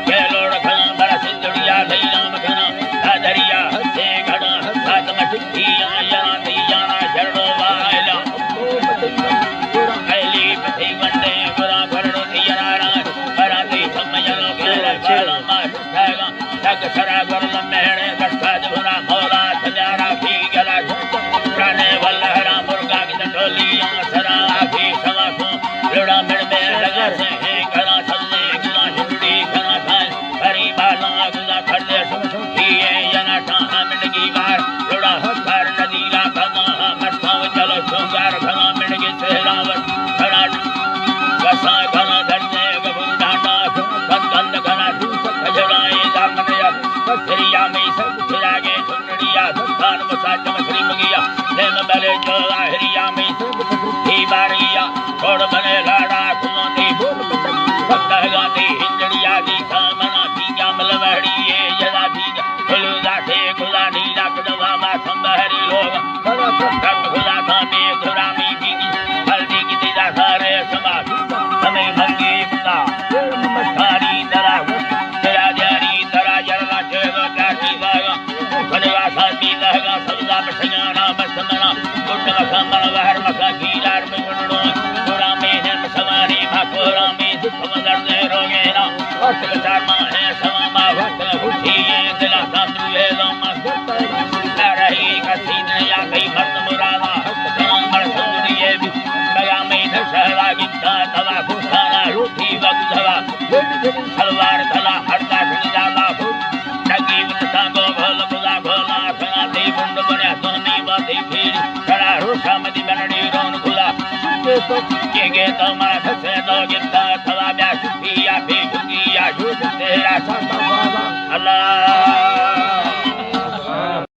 खेलोड़ खना बड़ा सिंधुड़िया गई राम खना दरिया हसे घड़ा सात मटिया याना दी जाना झरड़ो वाला ऐली पथी वंडे गुरा घरड़ो थी याना हराती समझनो खेल बाला मार थागा तक सरा गुर लम्हेड़े कष्टा जुरा मौला सजारा की गला प्राणे वल्लहरा मुर्गा की टोलिया सरा आखी सवा को लोड़ा मिल में लगा से है घरा चलने गुना झुंडी घरा थाए हरी बाला गुना खड़े सुखिए जना ठाहा मिलगी बार लोड़ा हकार नदी ला भगा मरसाव चलो सोगार भगा मिलगी सेरावत खड़ा वसा घना धरने गबुर डांडा संगंध घना खजड़ाए दामनया कथरिया में सब फिरागे झुंडड़िया धन मसा चमकरी मगिया नेम बले जो लाहरिया में सब ही बारिया छोड़ बने लाड़ा कुलोंदी भक्त गाती हिंदड़िया दी कामना पीगा मलवड़ी ये जदा पीगा खुलू दाठे खुदा नीला कदवा मा संबहरी लोग भक्त खुदा था में धुरामी पीगी हल्दी की दिदा सारे समा हमें मंगी खुदा मठारी दरा तेरा जारी दरा जरला चेलो काटी वागा खड़वा साथी लहगा सबदा बठयाना बसमना गुड मखा मन वहर मखा गीलार में गुणड़ो गोरा में जन्म सवारी भाकोरा में दुख दर्द रोगेना वक्त चारमा है समा वक्त उठी दिला साधु है लमा रही कसी नया गई मर्द मुरादा मर सुंदरिये गया में दशहरा गिद्दा तवा भूसाना रूठी वगधवा सलवार थला हड़का जादा टगी वता गो भोल बुला भोला खना दे बुंड बने सोनी बाती फिर खड़ा रूठा मदी बनड़ी रोन खुला के तो मारा खसे दो गिद्दा तवा ब्या सुखिया